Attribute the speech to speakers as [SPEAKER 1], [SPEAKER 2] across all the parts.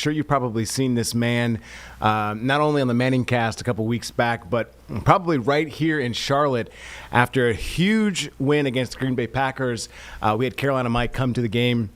[SPEAKER 1] sure you've probably seen this man not only on the Manning cast a couple weeks back, but probably right here in Charlotte after a huge win against the Green Bay Packers. We had Carolina Mike come to the game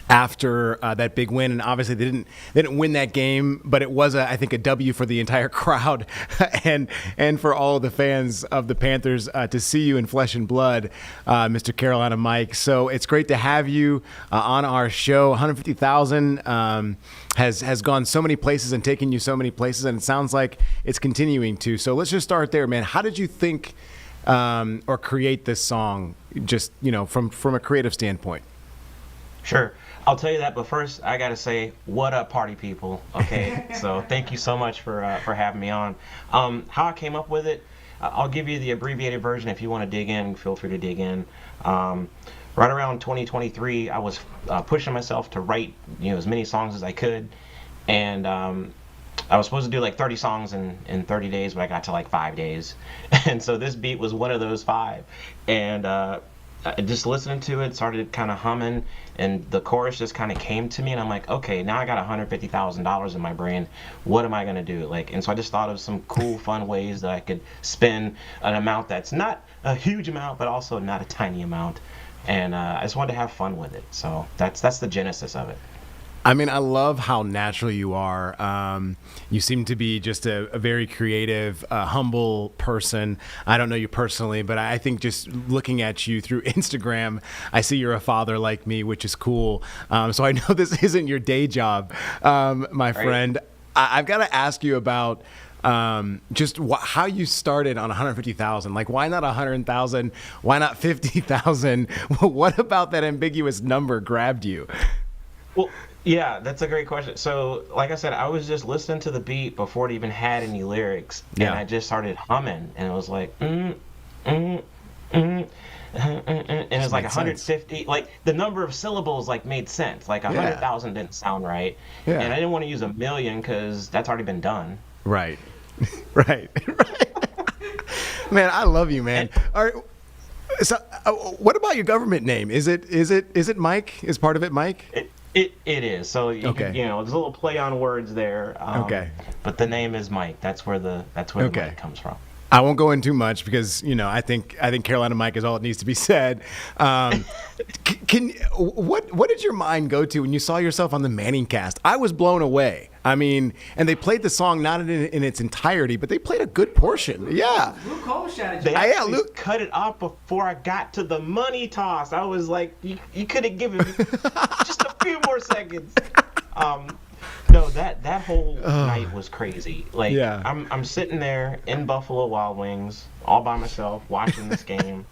[SPEAKER 1] after that big win, and obviously they didn't win that game, but it was I think a W for the entire crowd and for all of the fans of the Panthers to see you in flesh and blood, Mr. Carolina Mike. So it's great to have you on our show. 150,000 has gone so many places and taken you so many places, and it sounds like it's continuing to. So let's just start there, man. How did you think or create this song, just from a creative standpoint?
[SPEAKER 2] Sure. I'll tell you that, but first I gotta say, what up, party people? Okay, so thank you so much for having me on. How I came up with it, I'll give you the abbreviated version. If you want to dig in, feel free to dig in. Right around 2023, I was pushing myself to write as many songs as I could, and I was supposed to do like 30 songs in 30 days, but I got to like 5 days, and so this beat was one of those 5, and just listening to it, started kind of humming, and the chorus just kind of came to me, and I'm like, okay, now I got $150,000 in my brain. What am I gonna do? And so I just thought of some cool, fun ways that I could spend an amount that's not a huge amount, but also not a tiny amount, and I just wanted to have fun with it. So that's the genesis of it.
[SPEAKER 1] I mean, I love how natural you are. You seem to be just a very creative, humble person. I don't know you personally, but I think just looking at you through Instagram, I see you're a father like me, which is cool. So I know this isn't your day job, my friend. I've got to ask you about just how you started on 150,000. Like, why not 100,000? Why not 50,000? What about that ambiguous number grabbed you?
[SPEAKER 2] Well, yeah, that's a great question. So, like I said, I was just listening to the beat before it even had any lyrics, and I just started humming, and it was like, and it was like 150. Like the number of syllables made sense. Like 100,000 didn't sound right, and I didn't want to use a million because that's already been done.
[SPEAKER 1] Right, right. Man, I love you, man. All right. So, what about your government name? Is it Mike? Is part of it Mike?
[SPEAKER 2] It is. So there's a little play on words there. But the name is Mike. That's where the Mike comes from.
[SPEAKER 1] I won't go in too much because I think Carolina Mike is all it needs to be said. What did your mind go to when you saw yourself on the Manning cast? I was blown away. I mean, and they played the song not in its entirety, but they played a good portion. Yeah.
[SPEAKER 3] Luke Cole shouted.
[SPEAKER 2] Luke cut it off before I got to the money toss. I was like, you could have given me just a few more seconds. No, that whole night was crazy. I'm sitting there in Buffalo Wild Wings all by myself watching this game,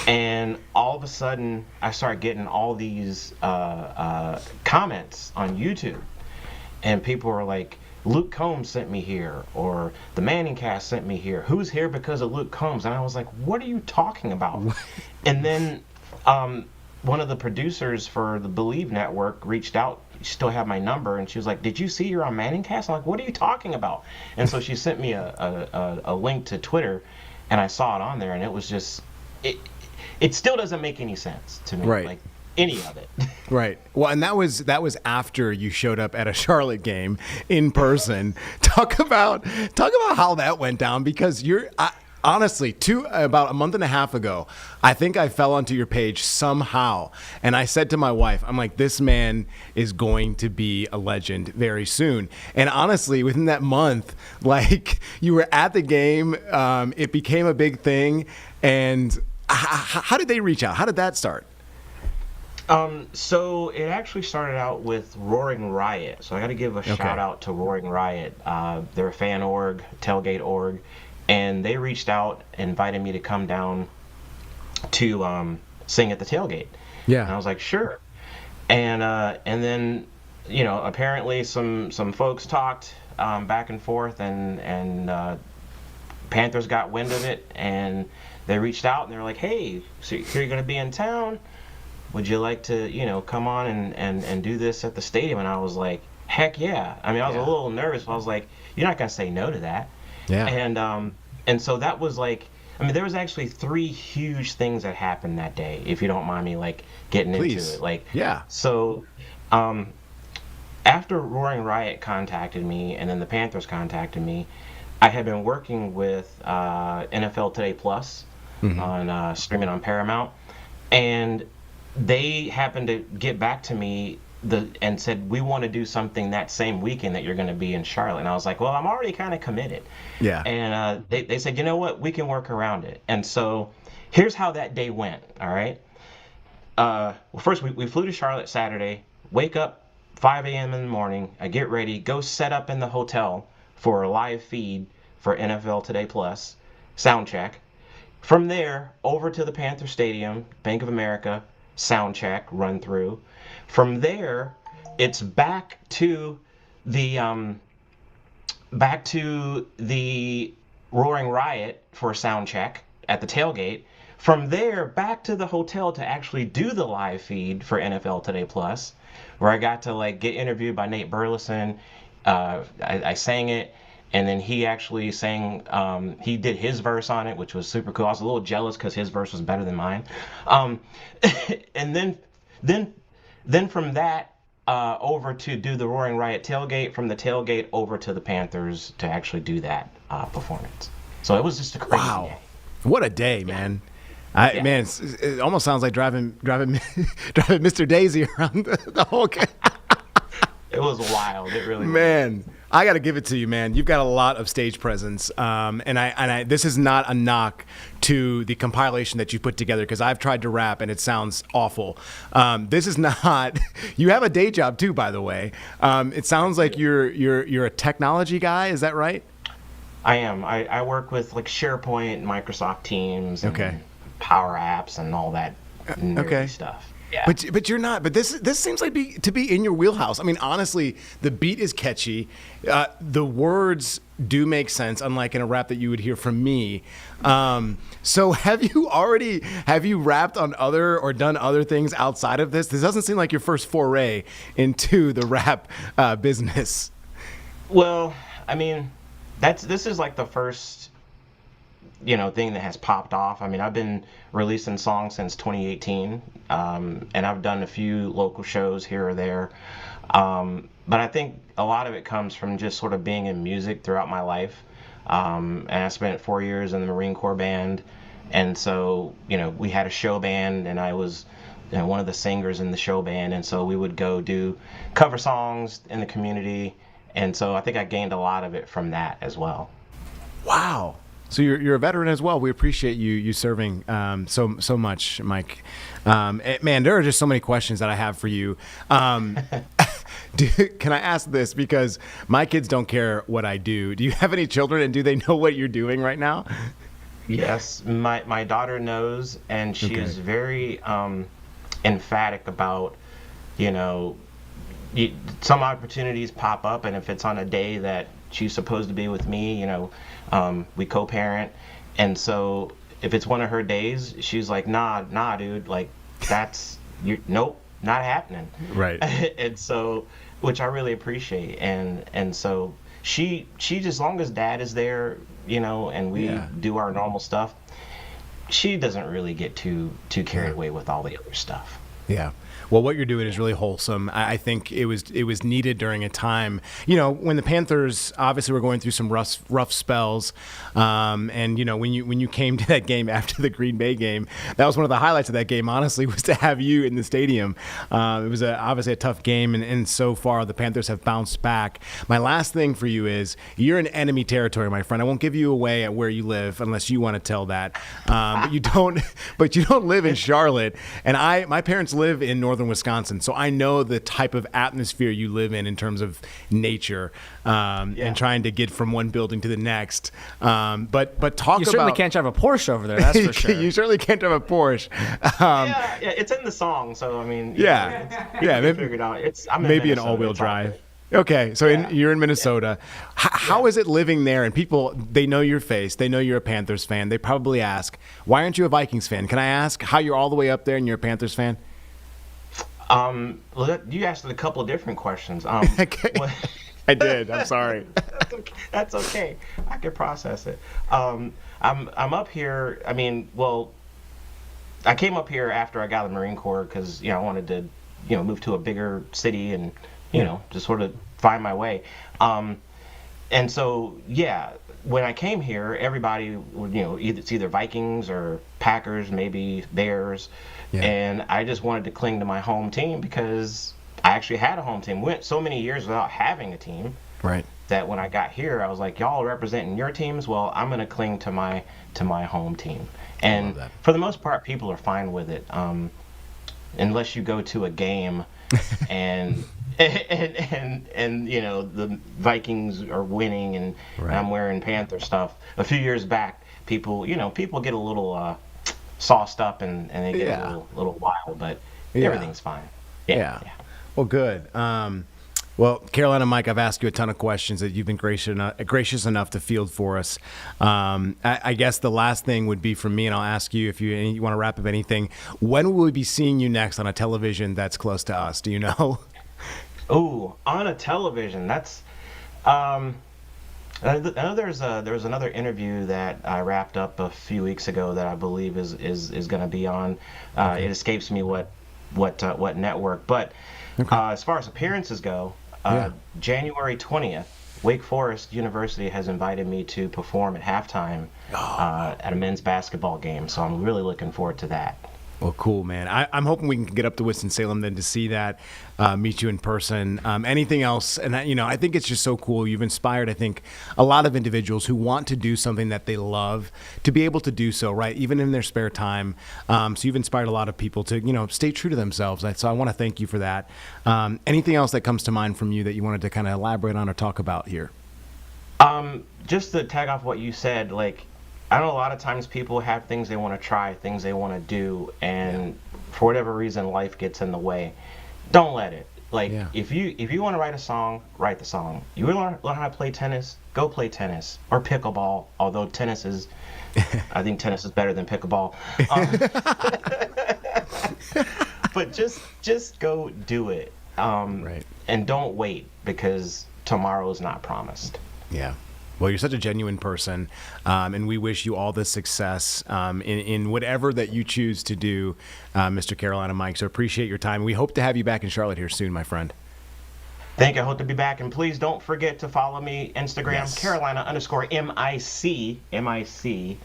[SPEAKER 2] and all of a sudden I start getting all these comments on YouTube, and people were like, Luke Combs sent me here, or the Manning cast sent me here. Who's here because of Luke Combs? And I was like, what are you talking about? And then one of the producers for the Believe Network reached out. She still had my number, and she was like, did you see you're on Manning cast? I'm like, what are you talking about? And so she sent me a link to Twitter, and I saw it on there, and it was just it still doesn't make any sense to me.
[SPEAKER 1] Right.
[SPEAKER 2] Any of it.
[SPEAKER 1] Right. Well, and that was after you showed up at a Charlotte game in person. Talk about how that went down, because honestly, about a month and a half ago, I think I fell onto your page somehow, and I said to my wife, I'm like, this man is going to be a legend very soon. And honestly, within that month, you were at the game, it became a big thing. And how did they reach out? How did that start?
[SPEAKER 2] So it actually started out with Roaring Riot. So I got to give a shout out to Roaring Riot. They're a fan org, tailgate org, and they reached out, invited me to come down to sing at the tailgate.
[SPEAKER 1] Yeah.
[SPEAKER 2] And I was like, sure. And then apparently some folks talked back and forth, and Panthers got wind of it, and they reached out and they were like, hey, so you're going to be in town. Would you like to, come on and do this at the stadium? And I was like, heck yeah. I mean, I was a little nervous, but I was like, you're not going to say no to that.
[SPEAKER 1] Yeah.
[SPEAKER 2] And so that was there was actually 3 huge things that happened that day, if you don't mind me getting
[SPEAKER 1] Please.
[SPEAKER 2] into it.
[SPEAKER 1] Yeah.
[SPEAKER 2] So after Roaring Riot contacted me, and then the Panthers contacted me, I had been working with NFL Today Plus on streaming on Paramount, and they happened to get back to me and said, we want to do something that same weekend that you're going to be in Charlotte. And I was like, well, I'm already kind of committed.
[SPEAKER 1] Yeah.
[SPEAKER 2] And they said, you know what, we can work around it. And so here's how that day went. All right. Well, first we flew to Charlotte Saturday, wake up 5 a.m. in the morning. I get ready, go set up in the hotel for a live feed for NFL Today Plus, sound check. From there, over to the Panther Stadium, Bank of America, sound check, run through. From there, it's back to the Roaring Riot for a sound check at the tailgate. From there, back to the hotel to actually do the live feed for NFL Today Plus, where I got to like get interviewed by Nate Burleson. I sang it, and then he actually sang. He did his verse on it, which was super cool. I was a little jealous because his verse was better than mine. And then from that over to do the Roaring Riot tailgate. From the tailgate over to the Panthers to actually do that performance. So it was just a crazy day.
[SPEAKER 1] What a day, man. Man, it almost sounds like driving Mr. Daisy around the whole game.
[SPEAKER 2] It was wild. It really was.
[SPEAKER 1] Man, I got to give it to you, man. You've got a lot of stage presence. And I this is not a knock to the compilation that you put together, because I've tried to rap and it sounds awful. This is not. You have a day job too, by the way. It sounds like you're a technology guy. Is that right?
[SPEAKER 2] I am. I work with like SharePoint, Microsoft Teams, and Power Apps, and all that nerdy stuff. Yeah.
[SPEAKER 1] But you're not. But this seems like to be in your wheelhouse. I mean, honestly, the beat is catchy. The words do make sense, unlike in a rap that you would hear from me. So have you rapped on other or done other things outside of this? This doesn't seem like your first foray into the rap business.
[SPEAKER 2] Well, I mean, this is like the first thing that has popped off. I mean, I've been releasing songs since 2018, and I've done a few local shows here or there. But I think a lot of it comes from just sort of being in music throughout my life. And I spent 4 years in the Marine Corps band. And so, we had a show band, and I was one of the singers in the show band. And so we would go do cover songs in the community. And so I think I gained a lot of it from that as well.
[SPEAKER 1] Wow. So you're a veteran as well. We appreciate you serving so much, Mike. Man, there are just so many questions that I have for you. Can I ask this? Because my kids don't care what I do. Do you have any children, and do they know what you're doing right now?
[SPEAKER 2] Yes, my daughter knows, and she is very emphatic about, some opportunities pop up, and if it's on a day that she's supposed to be with me, we co-parent, and so if it's one of her days, she's like, nah, dude, like nope, not happening.
[SPEAKER 1] Right.
[SPEAKER 2] And so, which I really appreciate, and so she as long as dad is there, and we do our normal stuff, she doesn't really get too carried away with all the other stuff.
[SPEAKER 1] Yeah. Well, what you're doing is really wholesome. I think it was needed during a time, when the Panthers obviously were going through some rough spells, and when you came to that game after the Green Bay game, that was one of the highlights of that game. Honestly, was to have you in the stadium. It was obviously a tough game, and so far the Panthers have bounced back. My last thing for you is you're in enemy territory, my friend. I won't give you away at where you live unless you want to tell that. But you don't live in Charlotte, and my parents live in northern Wisconsin, so I know the type of atmosphere you live in terms of nature, and trying to get from one building to the next. But talk about,
[SPEAKER 3] you certainly can't drive a Porsche over there. That's for sure.
[SPEAKER 1] You certainly can't drive a Porsche.
[SPEAKER 2] It's in the song, so I mean,
[SPEAKER 1] maybe
[SPEAKER 2] figure it out.
[SPEAKER 1] Maybe an all-wheel drive. Okay, so you're in Minnesota. How is it living there? And people, they know your face. They know you're a Panthers fan. They probably ask, why aren't you a Vikings fan? Can I ask how you're all the way up there and you're a Panthers fan?
[SPEAKER 2] You asked a couple of different questions.
[SPEAKER 1] I did. I'm sorry.
[SPEAKER 2] That's okay. I can process it. I'm up here. I mean, well, I came up here after I got the Marine Corps because I wanted to move to a bigger city and you know, just sort of find my way. And so, yeah, when I came here, everybody would, you know, it's either Vikings or Packers, maybe Bears.
[SPEAKER 1] Yeah.
[SPEAKER 2] And I just wanted to cling to my home team because I actually had a home team. Went so many years without having a team
[SPEAKER 1] Right.
[SPEAKER 2] that when I got here, I was like, y'all are representing your teams. Well, I'm going to cling to my home team. And
[SPEAKER 1] that.
[SPEAKER 2] for the most part, people are fine with it, unless you go to a game and and you know the Vikings are winning and
[SPEAKER 1] Right.
[SPEAKER 2] I'm wearing Panther stuff. A few years back, people get a little sauced up and they get
[SPEAKER 1] Yeah.
[SPEAKER 2] a little wild, but
[SPEAKER 1] Yeah.
[SPEAKER 2] everything's fine.
[SPEAKER 1] Yeah. Well, good. Well, Carolina Mike, I've asked you a ton of questions that you've been gracious enough to field for us. I guess the last thing would be from me, and I'll ask you if you want to wrap up anything. When will we be seeing you next on a television that's close to us? Do you know?
[SPEAKER 2] Oh, on a television. That's I know there was another interview that I wrapped up a few weeks ago that I believe is going to be on. It escapes me what network, but as far as appearances go,
[SPEAKER 1] Yeah.
[SPEAKER 2] January 20th, Wake Forest University has invited me to perform at halftime at a men's basketball game. So I'm really looking forward to that.
[SPEAKER 1] Well, cool, man. I'm hoping we can get up to Winston-Salem then to see that, meet you in person. Anything else? And, I think it's just so cool. You've inspired, I think, a lot of individuals who want to do something that they love to be able to do so, right, even in their spare time. So you've inspired a lot of people to, stay true to themselves. So I want to thank you for that. Anything else that comes to mind from you that you wanted to kind of elaborate on or talk about here?
[SPEAKER 2] Just to tag off what you said, like, I know a lot of times people have things they want to try, things they want to do, and for whatever reason, life gets in the way. Don't let it. Like, if you want to write a song, write the song. You want to learn how to play tennis, go play tennis or pickleball. Although tennis is, I think tennis is better than pickleball. But just go do it.
[SPEAKER 1] Right.
[SPEAKER 2] And don't wait because tomorrow is not promised.
[SPEAKER 1] Yeah. Well, you're such a genuine person, and we wish you all the success in whatever that you choose to do, Mr. Carolina Mike. So appreciate your time. We hope to have you back in Charlotte here soon, my friend.
[SPEAKER 2] Thank you. I hope to be back. And please don't forget to follow me, Instagram, Carolina_MIC.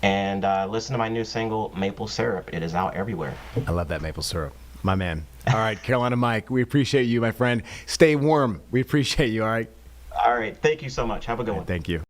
[SPEAKER 2] And listen to my new single, Maple Syrup. It is out everywhere.
[SPEAKER 1] I love that maple syrup. My man. All right, Carolina Mike, we appreciate you, my friend. Stay warm. We appreciate you, all right?
[SPEAKER 2] All right. Thank you so much. Have a good one.
[SPEAKER 1] Thank you.